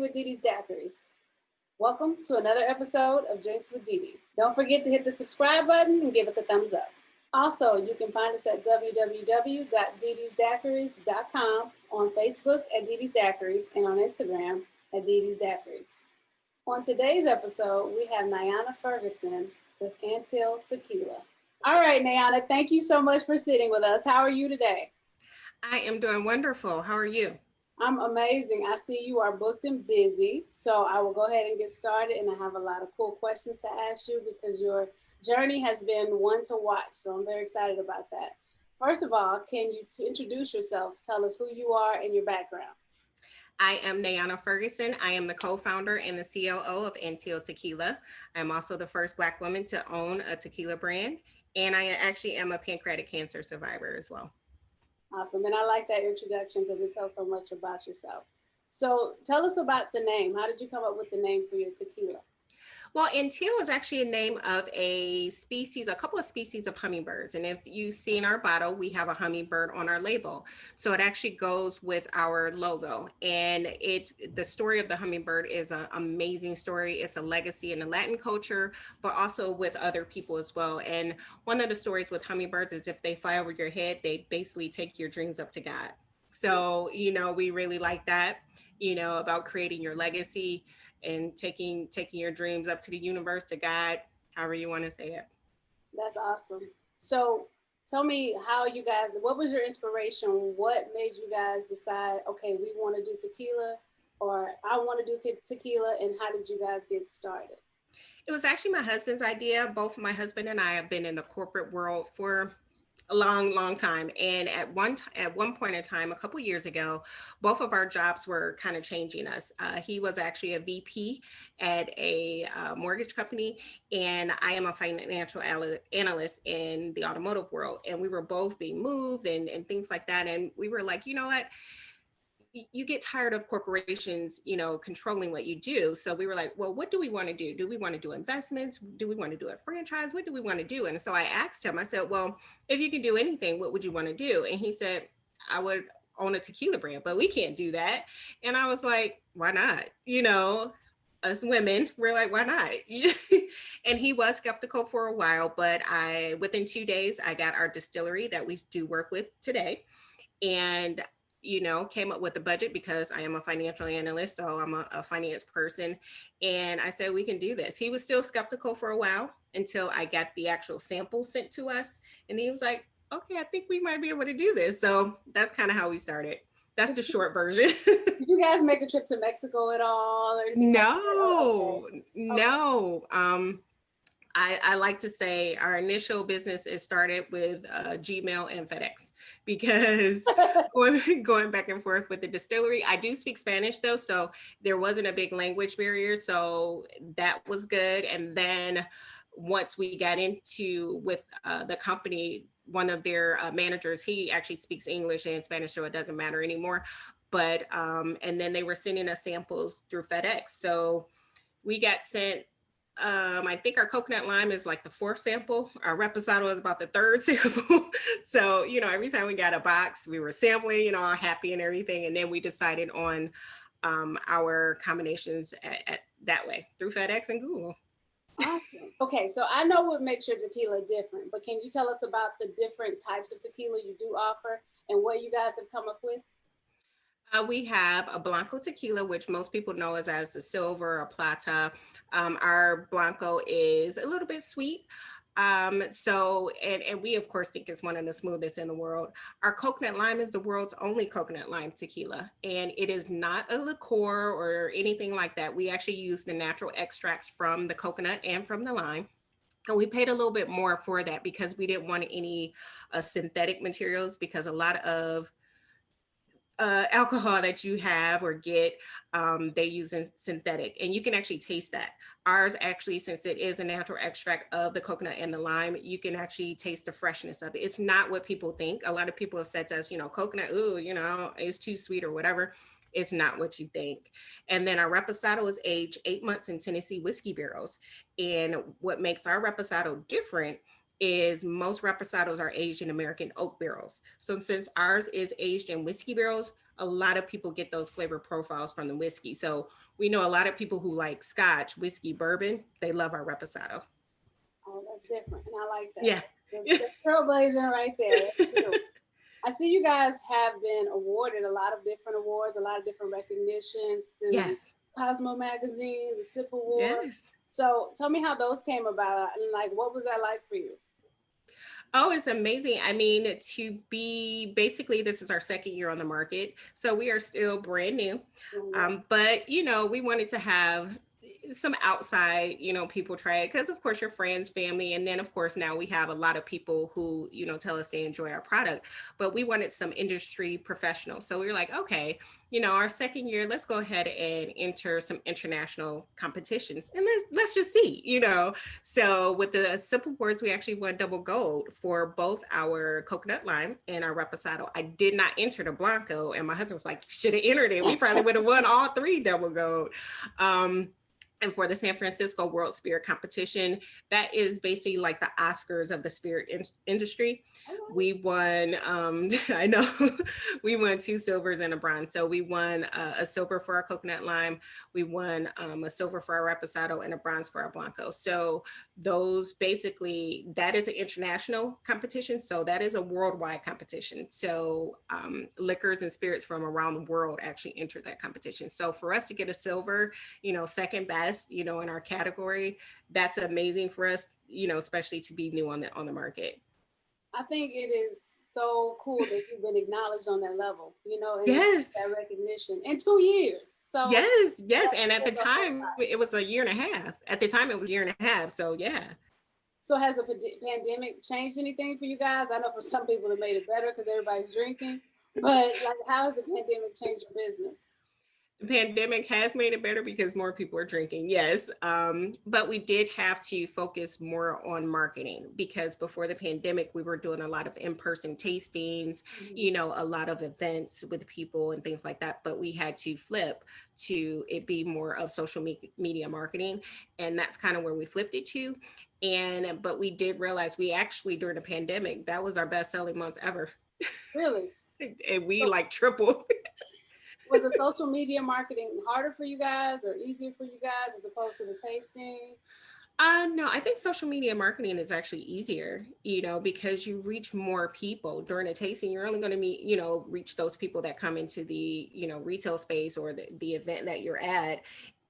with Dee Dee's Daiquiris. Welcome to another episode of Drinks with Dee Dee. Don't forget to hit the subscribe button and give us a thumbs up. Also, you can find us at www.deedeesdaiquiris.com, on Facebook at Dee Dee's Daiquiris, and on Instagram at Dee Dee's Daiquiris. On today's episode, we have Nayana Ferguson with Anteel Tequila. All right, Nayana, thank you so much for sitting with us. How are you today? I am doing wonderful. How are you? I'm amazing. I see you are booked and busy, so I will go ahead and get started. And I have a lot of cool questions to ask you because your journey has been one to watch. So I'm very excited about that. First of all, can you introduce yourself? Tell us who you are and your background. I am Nayana Ferguson. I am the co-founder and the COO of Anteel Tequila. I'm also the first Black woman to own a tequila brand, and I actually am a pancreatic cancer survivor as well. Awesome. And I like that introduction because it tells so much about yourself. So tell us about the name. How did you come up with the name for your tequila? Well, Anteel is actually a name of a species, a couple of species of hummingbirds. And if you've seen our bottle, we have a hummingbird on our label. So it actually goes with our logo. And the story of the hummingbird is an amazing story. It's a legacy in the Latin culture, but also with other people as well. And one of the stories with hummingbirds is if they fly over your head, they basically take your dreams up to God. So, we really like that, about creating your legacy and taking your dreams up to the universe, to God, however you want to say it. That's awesome. So tell me how you guys, what was your inspiration? What made you guys decide, okay, we want to do tequila, or I want to do tequila, and how did you guys get started? It was actually my husband's idea. Both my husband and I have been in the corporate world for a long time, and at one point in time a couple years ago, both of our jobs were kind of changing us. He was actually a VP at a mortgage company, and I am a financial analyst in the automotive world, and we were both being moved and things like that. And we were like, you know what, you get tired of corporations, controlling what you do. So we were like, well, what do we want to do? Do we want to do investments? Do we want to do a franchise? What do we want to do? And so I asked him, I said, well, if you can do anything, what would you want to do? And he said, I would own a tequila brand, but we can't do that. And I was like, why not? Us women, we're like, why not? And he was skeptical for a while, but within 2 days, I got our distillery that we do work with today. And came up with a budget because I am a financial analyst, so I'm a finance person. And I said, we can do this. He was still skeptical for a while until I got the actual sample sent to us. And he was like, okay, I think we might be able to do this. So that's kind of how we started. That's the short version. Did you guys make a trip to Mexico at all or anything like that? No, Okay. no. I like to say our initial business is started with Gmail and FedEx because going back and forth with the distillery. I do speak Spanish though, so there wasn't a big language barrier, so that was good. And then once we got into with the company, one of their managers, he actually speaks English and Spanish, so it doesn't matter anymore. But and then they were sending us samples through FedEx, so we got sent I think our coconut lime is like the fourth sample. Our reposado is about the third sample. So, every time we got a box, we were sampling, all happy and everything. And then we decided on our combinations at that way through FedEx and Google. Awesome. Okay, so I know what makes your tequila different, but can you tell us about the different types of tequila you do offer and what you guys have come up with? We have a Blanco tequila, which most people know as a silver or plata. Our Blanco is a little bit sweet. And we of course think it's one of the smoothest in the world. Our coconut lime is the world's only coconut lime tequila, and it is not a liqueur or anything like that. We actually use the natural extracts from the coconut and from the lime. And we paid a little bit more for that because we didn't want any synthetic materials, because a lot of alcohol that you have or get, they use in synthetic, and you can actually taste that. Ours actually, since it is a natural extract of the coconut and the lime, you can actually taste the freshness of it. It's not what people think. A lot of people have said to us, coconut, ooh, it's too sweet or whatever. It's not what you think. And then our reposado is aged 8 months in Tennessee whiskey barrels. And what makes our reposado different is most reposados are aged in American oak barrels. So since ours is aged in whiskey barrels, a lot of people get those flavor profiles from the whiskey. So we know a lot of people who like scotch, whiskey, bourbon, they love our Reposado. Oh, that's different, and I like that. Yeah. That's trailblazing right there. That's true. I see you guys have been awarded a lot of different awards, a lot of different recognitions through Yes. Cosmo Magazine, the SIP Award. Yes. So tell me how those came about and like what was that like for you? Oh, it's amazing. I mean, to be basically, this is our second year on the market. So we are still brand new. Yeah. But, we wanted to have some outside, people try it because, of course, your friends, family. And then, of course, now we have a lot of people who, tell us they enjoy our product. But we wanted some industry professionals. So we were like, okay, our second year, let's go ahead and enter some international competitions and let's just see, So with the Simple Words, we actually won double gold for both our coconut lime and our reposado. I did not enter the Blanco, and my husband's like, you should have entered it. We probably would have won all three double gold. And for the San Francisco World Spirit Competition, that is basically like the Oscars of the spirit industry. We won, I know, we won 2 silvers and a bronze. So we won a silver for our coconut lime. We won a silver for our reposado and a bronze for our Blanco. So those basically, that is an international competition. So that is a worldwide competition. So liquors and spirits from around the world actually entered that competition. So for us to get a silver, second best, in our category, that's amazing for us, especially to be new on the market. I think it is so cool that you've been acknowledged on that level, and Yes. that recognition in 2 years. So Yes. And at the that's a whole time, lot. it was a year and a half. At the time, it was a year and a half. So yeah. So has the pandemic changed anything for you guys? I know for some people it made it better because everybody's drinking, but like, how has the pandemic changed your business? The pandemic has made it better because more people are drinking, yes. But we did have to focus more on marketing because before the pandemic, we were doing a lot of in-person tastings, Mhm. a lot of events with people and things like that. But we had to flip to it be more of social media marketing. And that's kind of where we flipped it to. But we did realize we actually, during the pandemic, that was our best selling months ever. Really? And we So like tripled. was the social media marketing harder for you guys or easier for you guys as opposed to the tasting? No, I think social media marketing is actually easier, because you reach more people during a tasting. You're only going to meet, reach those people that come into the, retail space or the event that you're at.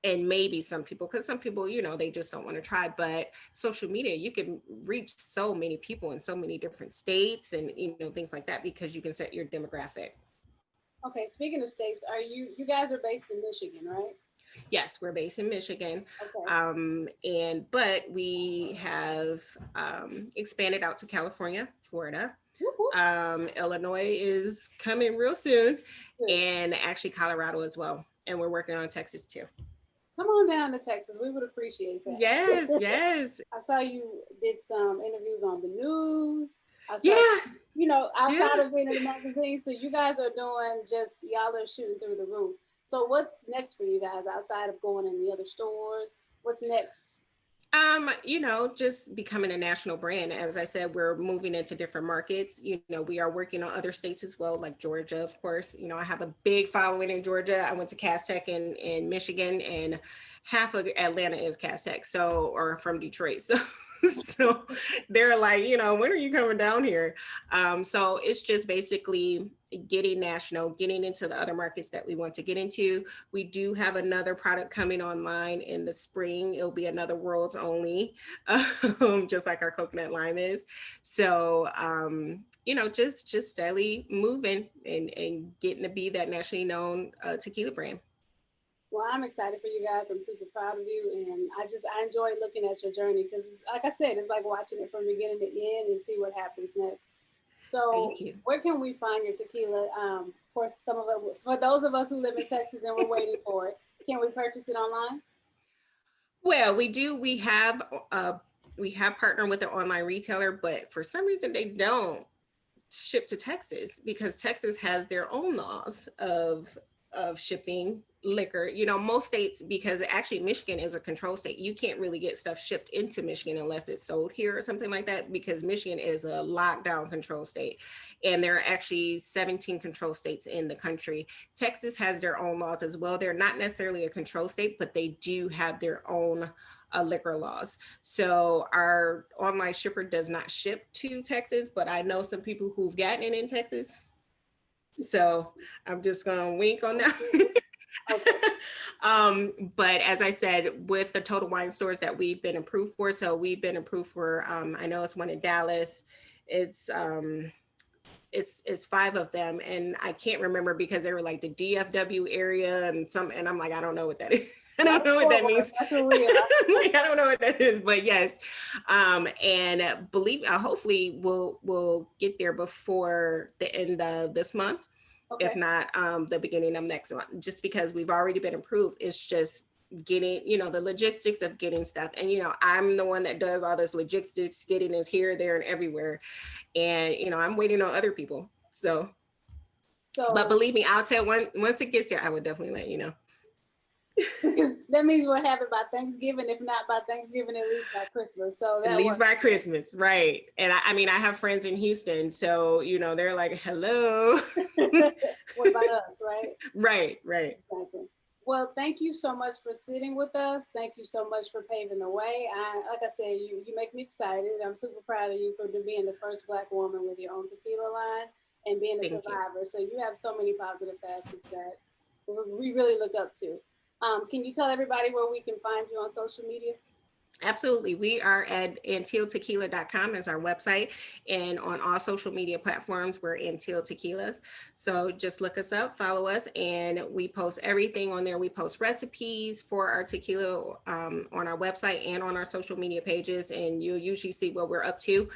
And maybe some people, because some people, they just don't want to try. But social media, you can reach so many people in so many different states and, things like that because you can set your demographic. Okay, speaking of states, are you guys are based in Michigan, right? Yes, we're based in Michigan. Okay. But we have expanded out to California, Florida. Whoop, whoop. Illinois is coming real soon, Good. and actually Colorado as well. And we're working on Texas too. Come on down to Texas. We would appreciate Yes, that. yes. I saw you did some interviews on the news. I saw, Yeah, outside yeah. of being in the magazine. So you guys are doing just, y'all are shooting through the roof. So what's next for you guys outside of going in the other stores? What's next? Just becoming a national brand. As I said, we're moving into different markets. We are working on other states as well, like Georgia, of course. I have a big following in Georgia. I went to Cass Tech in Michigan, and half of Atlanta is Cass Tech, or from Detroit. So they're like, when are you coming down here? So it's just basically getting national, getting into the other markets that we want to get into. We do have another product coming online in the spring. It'll be another world's only, just like our coconut lime is. So, just steadily moving and getting to be that nationally known tequila brand. Well, I'm excited for you guys. I'm super proud of you, and I enjoy looking at your journey because, like I said, it's like watching it from beginning to end and see what happens next. So, Thank you. where can we find your tequila? Of course, some of it for those of us who live in Texas and we're waiting for it. Can we purchase it online? Well, we do. We have partnered with an online retailer, but for some reason they don't ship to Texas because Texas has their own laws of shipping liquor. You know, most states, because actually Michigan is a control state, you can't really get stuff shipped into Michigan unless it's sold here or something like that, because Michigan is a lockdown control state. And there are actually 17 control states in the country. Texas has their own laws as well. They're not necessarily a control state, but they do have their own liquor laws. So our online shipper does not ship to Texas, but I know some people who've gotten it in Texas. So I'm just gonna wink on that. Okay. But as I said, with the Total Wine stores that we've been approved for, so we've been approved for, I know it's one in Dallas. It's it's five of them, and I can't remember because they were like the DFW area and some, and I'm like, I don't know what that is. I don't know what that means. That's what we are. Like, I don't know what that is, but yes. And believe, hopefully we'll get there before the end of this month. Okay. If not the beginning of next month, just because we've already been approved. It's just getting, you know, the logistics of getting stuff. And, you know, I'm the one that does all this logistics, getting it here, there, and everywhere. And, you know, I'm waiting on other people. So, but believe me, I'll tell once it gets there, I would definitely let you know. Because that means we'll have it by Thanksgiving, if not by Thanksgiving, at least by Christmas. So that at least by Christmas, right? And I mean, I have friends in Houston, so you know, they're like, "Hello." What about us, right? Right. Exactly. Well, thank you so much for sitting with us. Thank you so much for paving the way. Like I said, you make me excited. I'm super proud of you for being the first Black woman with your own tequila line and being a survivor. So you have so many positive facets that we really look up to. Can you tell everybody where we can find you on social media? Absolutely. We are at anteeltequila.com as our website, and on all social media platforms, we're Anteel Tequilas. So just look us up, follow us, and we post everything on there. We post recipes for our tequila on our website and on our social media pages, and you'll usually see what we're up to.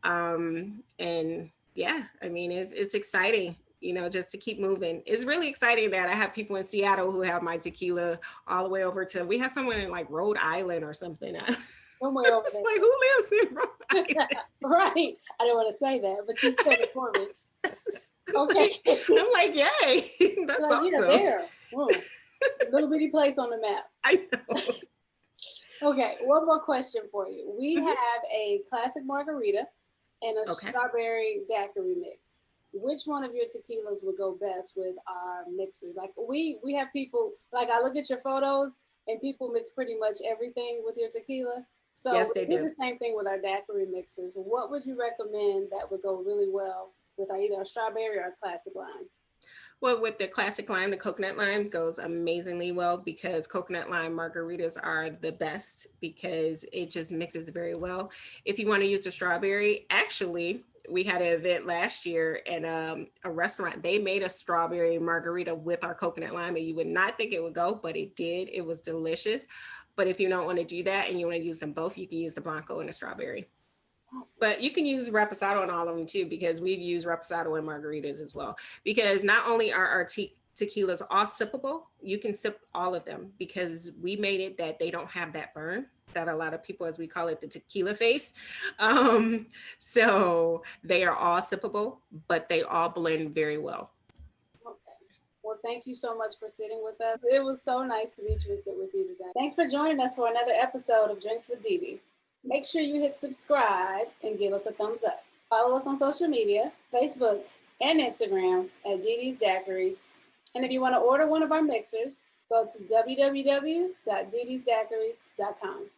And yeah, I mean, it's exciting, you know, just to keep moving. It's really exciting that I have people in Seattle who have my tequila all the way over to, we have someone in like Rhode Island or something. Somewhere over there. Like, who lives in Rhode Island? Right. I don't want to say that, but you said it for me. Okay. I'm like, yay. That's like, awesome. Yeah, there. Little bitty place on the map. I know. Okay, one more question for you. We have a classic margarita and a strawberry daiquiri mix. Which one of your tequilas would go best with our mixers? Like we have people, like I look at your photos and people mix pretty much everything with your tequila. So yes, we do the same thing with our daiquiri mixers. What would you recommend that would go really well with either a strawberry or a classic lime? Well, with the classic lime, the coconut lime goes amazingly well, because coconut lime margaritas are the best because it just mixes very well. If you want to use the strawberry, actually, we had an event last year at a restaurant. They made a strawberry margarita with our coconut lime, and you would not think it would go, but it did. It was delicious. But if you don't want to do that and you want to use them both, you can use the Blanco and the strawberry. But you can use Reposado on all of them too, because we've used Reposado in margaritas as well. Because not only are our tequilas all sippable, you can sip all of them, because we made it that they don't have that burn that a lot of people, as we call it, the tequila face. So they are all sippable, but they all blend very well. Okay. Well, thank you so much for sitting with us. It was so nice to meet you and sit with you today. Thanks for joining us for another episode of Drinks with Dee Dee. Make sure you hit subscribe and give us a thumbs up. Follow us on social media, Facebook and Instagram at Dee Dee's Daiquiris. And if you want to order one of our mixers, go to www.deedesdaiquiris.com.